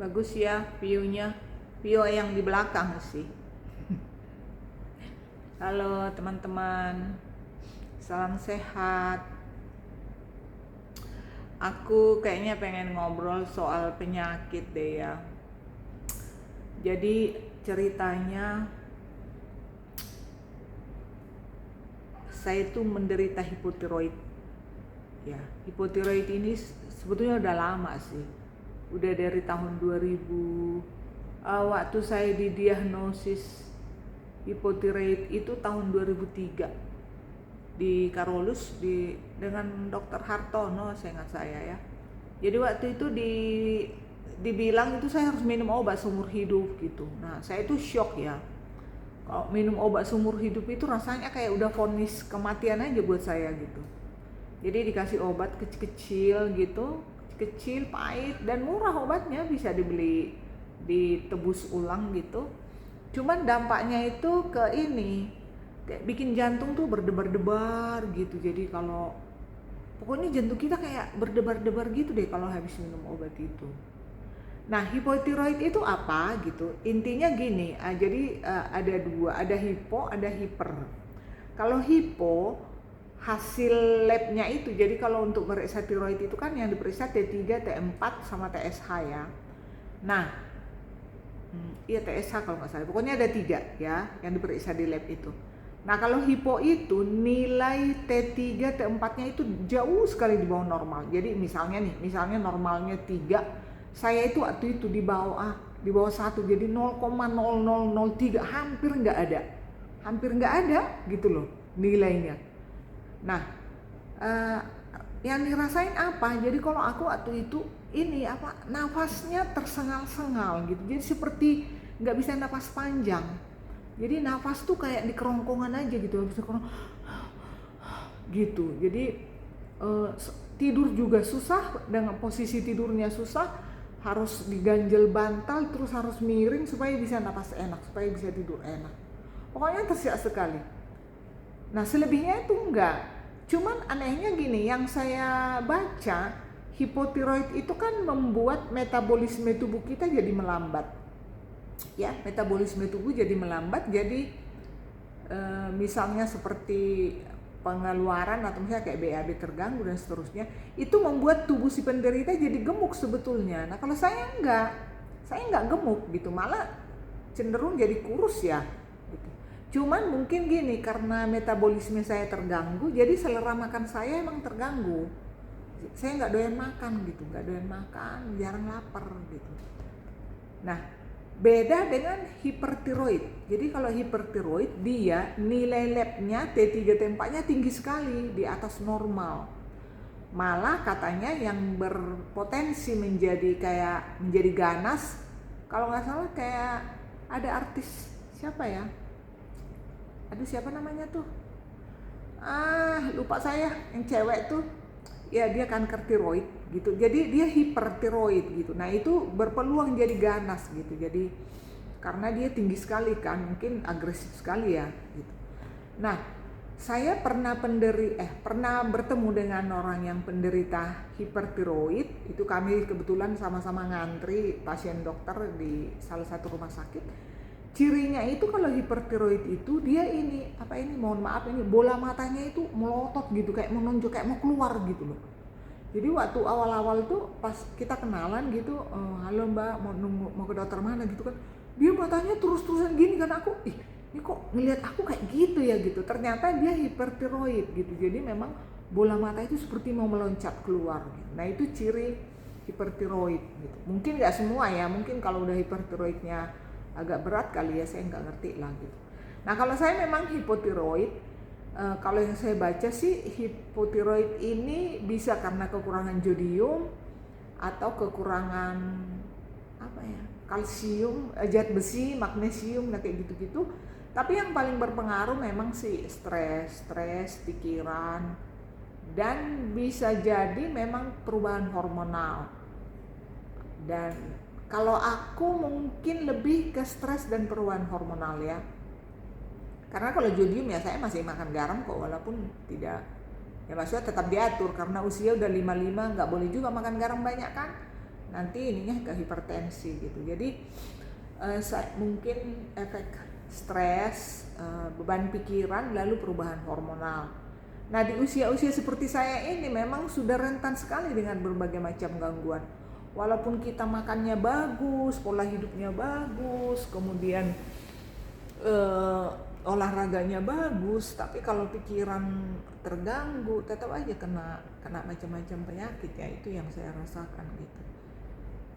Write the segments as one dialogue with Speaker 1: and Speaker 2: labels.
Speaker 1: Bagus ya view-nya. View yang di belakang sih. Halo teman-teman, salam sehat. Aku kayaknya pengen ngobrol soal penyakit deh ya. Jadi ceritanya saya itu menderita hipotiroid. Ya, hipotiroid ini sebetulnya udah lama sih. Udah dari tahun 2000. Waktu saya didiagnosis hipotiroid itu tahun 2003 di Karolus dengan Dokter Hartono, saya ingat saya ya. Jadi waktu itu dibilang itu saya harus minum obat seumur hidup gitu. Nah, saya itu shock ya. Kalau minum obat seumur hidup itu rasanya kayak udah vonis kematian aja buat saya gitu. Jadi dikasih obat kecil-kecil gitu, kecil, pahit dan murah obatnya, bisa dibeli, ditebus ulang gitu. Cuman dampaknya itu ke ini, kayak bikin jantung tuh berdebar-debar gitu. Jadi kalau pokoknya jantung kita kayak berdebar-debar gitu deh kalau habis minum obat itu. Nah, hipotiroid itu apa gitu? Intinya gini, jadi ada dua, ada hipo, ada hiper. Kalau hipo, hasil labnya itu, jadi kalau untuk meriksa tiroid itu kan yang diperiksa T3, T4 sama TSH ya. Nah, iya TSH kalau nggak salah, pokoknya ada 3 ya yang diperiksa di lab itu. Nah, kalau hipo itu nilai T3, T4-nya itu jauh sekali di bawah normal. Jadi misalnya normalnya 3, saya itu waktu itu di bawah 1, jadi 0,0003, hampir nggak ada gitu loh nilainya. Nah, yang dirasain apa? Jadi kalau aku waktu itu nafasnya tersengal-sengal gitu, jadi seperti nggak bisa napas panjang. Jadi nafas tuh kayak di kerongkongan aja gitu, habis gitu. Jadi tidur juga susah, dengan posisi tidurnya susah, harus diganjel bantal, terus harus miring supaya bisa napas enak, supaya bisa tidur enak. Pokoknya tersiak sekali. Nah, selebihnya itu enggak. Cuman anehnya gini, yang saya baca, hipotiroid itu kan membuat metabolisme tubuh kita jadi melambat. Ya, metabolisme tubuh jadi melambat, jadi misalnya seperti pengeluaran atau misalnya kayak BAB terganggu dan seterusnya, itu membuat tubuh si penderita jadi gemuk sebetulnya. Nah, kalau saya enggak gemuk gitu, malah cenderung jadi kurus ya gitu. Cuman mungkin gini, karena metabolisme saya terganggu, jadi selera makan saya emang terganggu. Saya nggak doyan makan, jarang lapar gitu. Nah, beda dengan hipertiroid. Jadi kalau hipertiroid, dia nilai labnya T3 T4-nya tinggi sekali, di atas normal. Malah katanya yang berpotensi menjadi ganas, kalau nggak salah kayak ada artis siapa ya? Aduh, siapa namanya tuh? Lupa saya, yang cewek tuh. Ya, dia kanker tiroid gitu. Jadi dia hipertiroid gitu. Nah, itu berpeluang jadi ganas gitu. Jadi karena dia tinggi sekali kan, mungkin agresif sekali ya gitu. Nah, saya pernah bertemu dengan orang yang penderita hipertiroid. Itu kami kebetulan sama-sama ngantri pasien dokter di salah satu rumah sakit. Cirinya itu kalau hipertiroid itu dia bola matanya itu melotot gitu, kayak menonjol, kayak mau keluar gitu loh. Jadi waktu awal-awal tuh pas kita kenalan gitu, halo mbak, mau ke dokter mana gitu kan, dia matanya terus-terusan gini kan, aku ini kok ngelihat aku kayak gitu ya gitu. Ternyata dia hipertiroid gitu, jadi memang bola mata itu seperti mau meloncat keluar gitu. Nah, itu ciri hipertiroid gitu. Mungkin nggak semua ya, mungkin kalau udah hipertiroidnya agak berat kali ya, saya nggak ngerti lah gitu. Nah, kalau saya memang hipotiroid, kalau yang saya baca sih hipotiroid ini bisa karena kekurangan jodium atau kekurangan kalsium, zat besi, magnesium, kayak gitu-gitu. Tapi yang paling berpengaruh memang sih stres, pikiran, dan bisa jadi memang perubahan hormonal. Dan kalau aku mungkin lebih ke stres dan perubahan hormonal ya. Karena kalau jodium ya saya masih makan garam kok, walaupun tidak, ya maksudnya tetap diatur karena usia udah 55, nggak boleh juga makan garam banyak kan. nanti ininya ke hipertensi gitu. Jadi mungkin efek stres, beban pikiran, lalu perubahan hormonal. Nah, di usia-usia seperti saya ini memang sudah rentan sekali dengan berbagai macam gangguan. Walaupun kita makannya bagus, pola hidupnya bagus, kemudian olahraganya bagus, tapi kalau pikiran terganggu tetap aja kena macam-macam penyakit, ya itu yang saya rasakan gitu.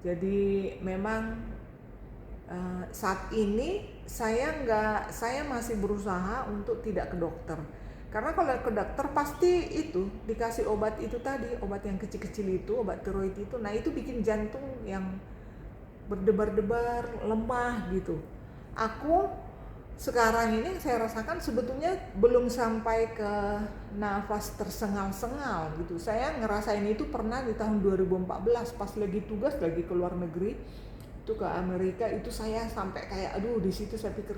Speaker 1: Jadi memang saat ini saya masih berusaha untuk tidak ke dokter, karena kalau ke dokter pasti itu dikasih obat itu tadi, obat yang kecil-kecil itu, obat tiroid itu. Nah itu bikin jantung yang berdebar-debar, lemah gitu. Aku sekarang ini saya rasakan sebetulnya belum sampai ke nafas tersengal-sengal gitu. Saya ngerasain itu pernah di tahun 2014 pas lagi tugas, lagi ke luar negeri itu ke Amerika. Itu saya sampai kayak aduh, di situ saya pikir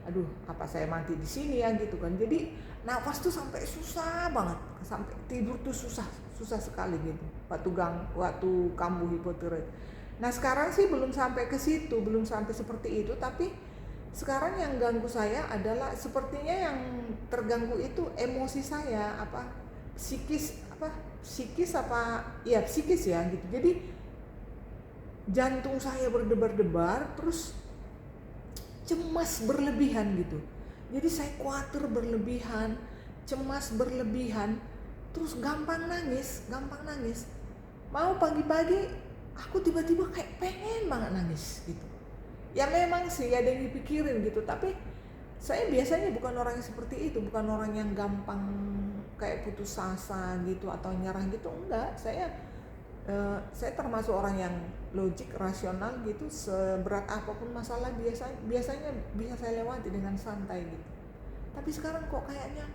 Speaker 1: aduh apa saya mati di sini ya gitu kan. Jadi nafas tuh sampai susah banget, sampai tidur tuh susah sekali gitu waktu kambuh hipotiroid. Nah sekarang sih belum sampai ke situ, belum sampai seperti itu, tapi sekarang yang ganggu saya adalah sepertinya yang terganggu itu emosi saya, psikis ya gitu. Jadi jantung saya berdebar-debar, terus cemas berlebihan gitu. Jadi saya khawatir berlebihan, cemas berlebihan, terus gampang nangis. Mau pagi-pagi aku tiba-tiba kayak pengen banget nangis gitu. Ya memang sih ada yang dipikirin gitu, tapi saya biasanya bukan orang yang seperti itu, bukan orang yang gampang kayak putus asa gitu atau nyerah gitu, enggak. Saya termasuk orang yang logik, rasional gitu. Seberat apapun masalah biasanya bisa saya lewati dengan santai gitu. Tapi sekarang kok kayaknya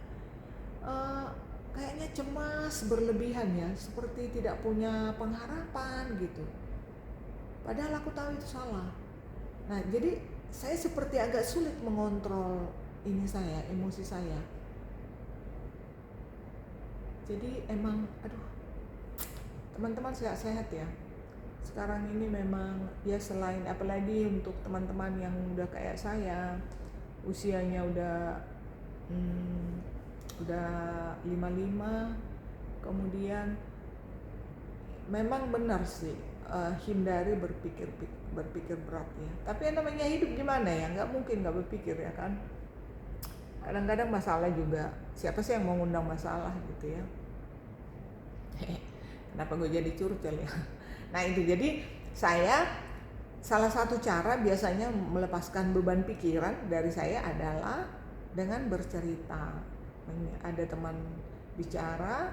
Speaker 1: cemas berlebihan ya, seperti tidak punya pengharapan gitu. Padahal aku tahu itu salah. Nah, jadi saya seperti agak sulit mengontrol emosi saya. Jadi emang, teman-teman sehat-sehat ya. Sekarang ini memang ya, selain apalagi untuk teman-teman yang udah kayak saya, usianya udah 55, kemudian memang benar sih, hindari berpikir berat ya. Tapi yang namanya hidup gimana ya, nggak mungkin nggak berpikir ya kan. Kadang-kadang masalah juga, siapa sih yang mau ngundang masalah gitu ya. Kenapa gue jadi curcol ya. Nah itu, jadi saya salah satu cara biasanya melepaskan beban pikiran dari saya adalah dengan bercerita. Ada teman bicara,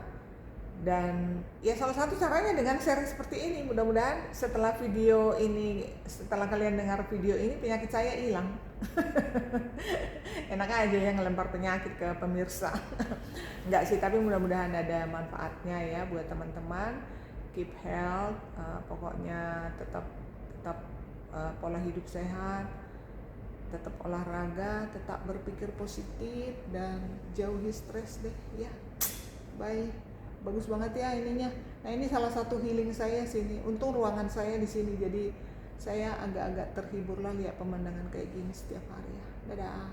Speaker 1: dan ya salah satu caranya dengan sharing seperti ini. Mudah-mudahan setelah kalian dengar video ini, penyakit saya hilang. Enak aja ya ngelempar penyakit ke pemirsa. Enggak sih, tapi mudah-mudahan ada manfaatnya ya buat teman-teman. Keep health, pokoknya tetap pola hidup sehat, tetap olahraga, tetap berpikir positif, dan jauhi stres deh ya. Bye. Bagus banget ya ininya. Nah ini salah satu healing saya sini. Untung ruangan saya di sini, jadi saya agak-agak terhibur lah lihat pemandangan kayak gini setiap hari ya. Dadah.